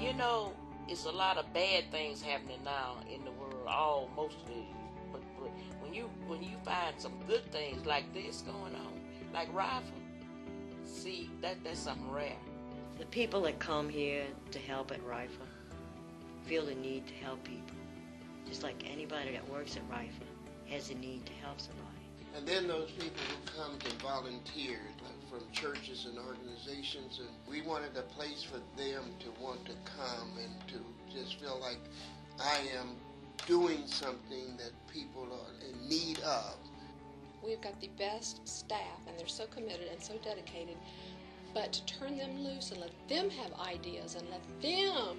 You know, it's a lot of bad things happening now in the world, most of it. But when you find some good things like this going on, like RIFA, see, that's something rare. The people that come here to help at RIFA feel the need to help people, just like anybody that works at RIFA has a need to help somebody. And then those people who come to volunteer, like from churches and organizations, and we wanted a place for them to want to come and to just feel like I am doing something that people are in need of. We've got the best staff, and they're so committed and so dedicated, but to turn them loose and let them have ideas and let them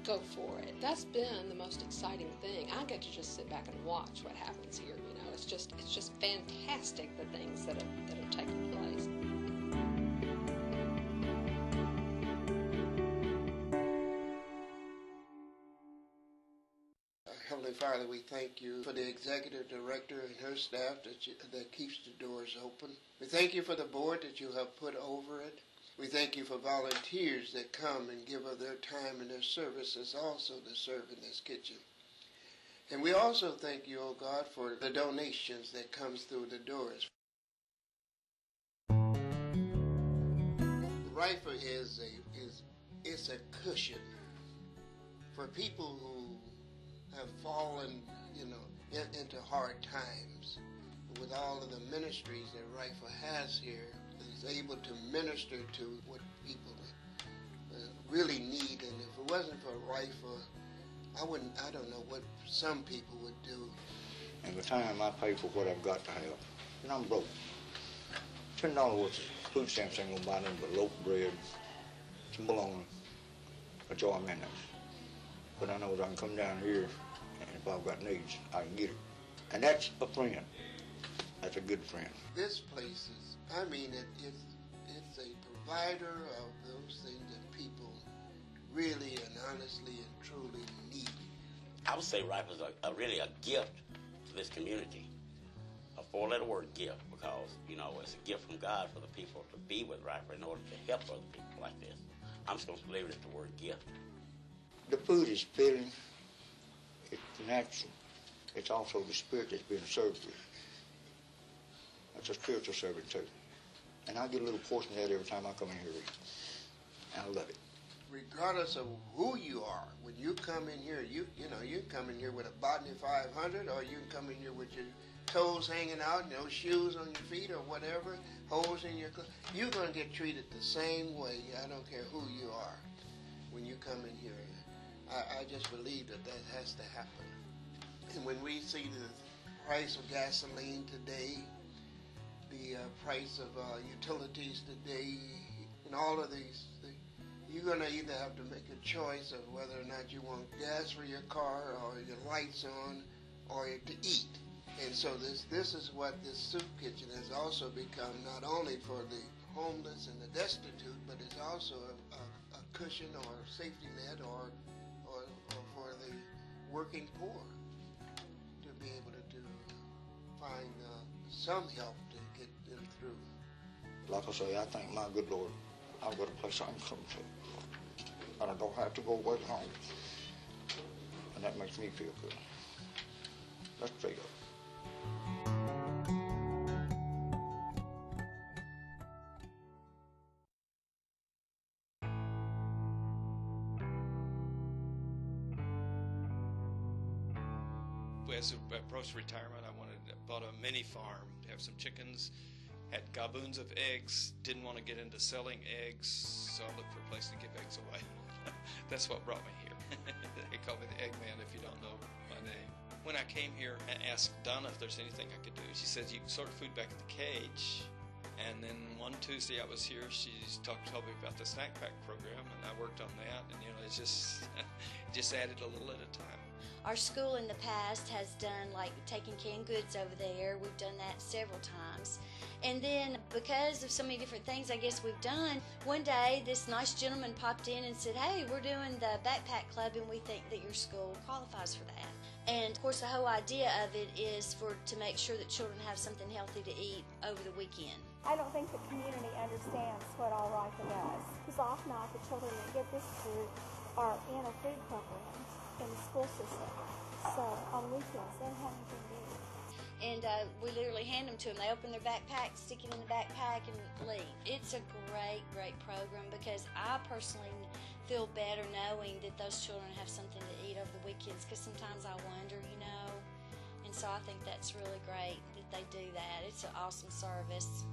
go for it, that's been the most exciting thing. I get to just sit back and watch what happens here. You know, it's just fantastic, the things that have taken place. Heavenly Father, we thank you for the executive director and her staff that keeps the doors open. We thank you for the board that you have put over it. We thank you for volunteers that come and give of their time and their services also to serve in this kitchen. And we also thank you, oh God, for the donations that comes through the doors. RIFA is a cushion for people who have fallen, into hard times. With all of the ministries that RIFA has here, is able to minister to what people really need. And if it wasn't for RIFA, I don't know what some people would do. And the time I pay for what I've got to have, and I'm broke. $10 worth of food stamps ain't gonna buy nothing but a loaf of bread, some bologna, a jar of mayonnaise. But I know that I can come down here, and if I've got needs, I can get it. And that's a friend. That's a good friend. This place is, it's a provider of those things that people really and honestly and truly need. I would say RIFA is really a gift to this community. A four-letter word, gift, because, it's a gift from God for the people to be with RIFA in order to help other people like this. I'm just going to leave it at the word gift. The food is filling, it's natural, it's also the spirit that's being served with. That's a spiritual serving too. And I get a little portion of that every time I come in here. And I love it. Regardless of who you are, when you come in here, you come in here with a Botany 500, or you can come in here with your toes hanging out, shoes on your feet or whatever, holes in your clothes. You're going to get treated the same way. I don't care who you are when you come in here. I just believe that has to happen. And when we see the price of gasoline today, the price of utilities today, and all of these things, you're going to either have to make a choice of whether or not you want gas for your car or your lights on or to eat. And so this is what this soup kitchen has also become, not only for the homeless and the destitute, but it's also a cushion or safety net or for the working poor to be able to find some help to get them through. Like I say, I thank my good Lord I've got a place I can come to. And I don't have to go away home. And that makes me feel good. Let's pray up. As I approached retirement, I bought a mini farm, have some chickens, had gaboons of eggs, didn't want to get into selling eggs, so I looked for a place to give eggs away. That's what brought me here. They call me the Eggman if you don't know my name. When I came here, I asked Donna if there's anything I could do. She said, you can sort food back at the cage. And then one Tuesday I was here, she told me about the snack pack program, and I worked on that, and it just added a little at a time. Our school in the past has done like taking canned goods over there. We've done that several times. And then because of so many different things I guess we've done, one day this nice gentleman popped in and said, hey, we're doing the backpack club and we think that your school qualifies for that. And of course the whole idea of it is to make sure that children have something healthy to eat over the weekend. I don't think the community understands what all RIFA does. Because often the children that get this food are in a food program in the school system. So on weekends, they don't have anything to eat. And we literally hand them to them. They open their backpack, stick it in the backpack, and leave. It's a great, great program because I personally feel better knowing that those children have something to eat over the weekends, because sometimes I wonder, you know. And so I think that's really great that they do that. It's an awesome service.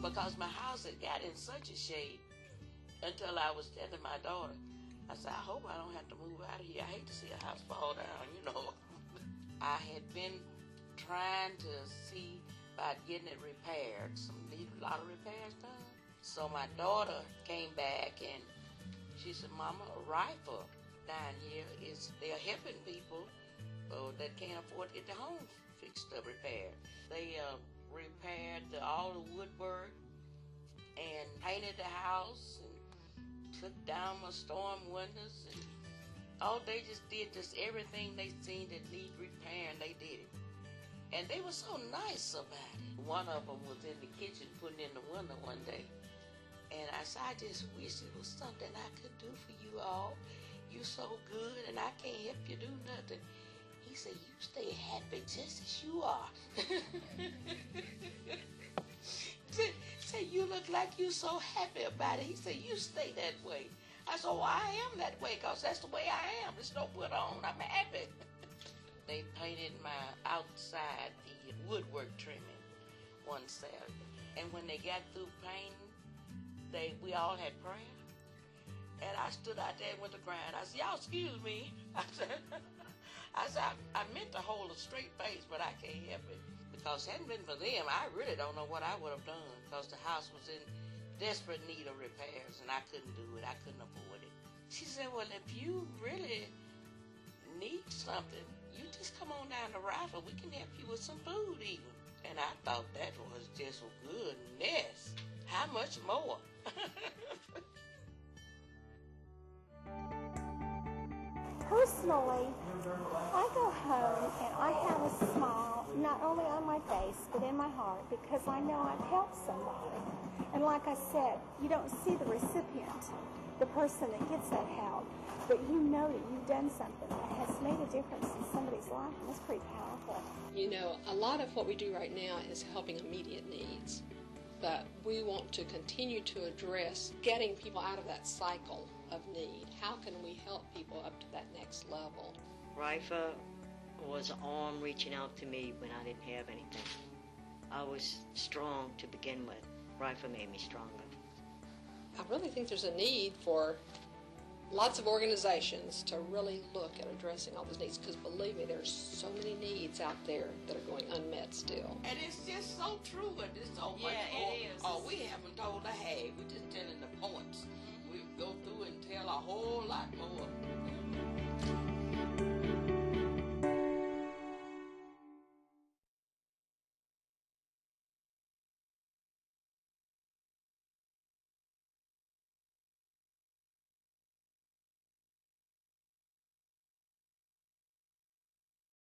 Because my house had got in such a shape until I was telling my daughter, I said, I hope I don't have to move out of here. I hate to see a house fall down, you know. I had been trying to see about getting it repaired. Need a lot of repairs done. So my daughter came back and she said, Mama, RIFA down here they're helping people that can't afford to get their homes fixed up, repaired. They repaired all the woodwork and painted the house and took down my storm windows, and they just did everything they seen that need repairing. They did it, and they were so nice about it. One of them was in the kitchen putting in the window one day, and I said, I just wish it was something I could do for you all. You so good, and I can't help you do nothing. He said, you stay happy just as you are. Say, you look like you so happy about it. He said, you stay that way. I said, I am that way because that's the way I am. There's no put on. I'm happy. They painted my outside, the woodwork trimming one Saturday. And when they got through painting, we all had prayer. And I stood out there and went to crying. I said, y'all excuse me. I said, I meant to hold a straight face, but I can't help it. Because it hadn't been for them, I really don't know what I would have done, because the house was in desperate need of repairs, and I couldn't do it. I couldn't afford it. She said, well, if you really need something, you just come on down to RIFA. We can help you with some food even. And I thought that was just goodness. How much more? Personally, I go home and I have a smile, not only on my face, but in my heart, because I know I've helped somebody. And like I said, you don't see the recipient, the person that gets that help, but you know that you've done something that has made a difference in somebody's life, and that's pretty powerful. You know, a lot of what we do right now is helping immediate needs, but we want to continue to address getting people out of that cycle of need. How can we help people up to that next level? RIFA was an arm reaching out to me when I didn't have anything. I was strong to begin with. RIFA made me stronger. I really think there's a need for lots of organizations to really look at addressing all those needs, because believe me, there's so many needs out there that are going unmet still. And it's just so true, and it's so much more. It is. Oh, we haven't told the half. We're just telling the points. We go through and tell a whole lot more.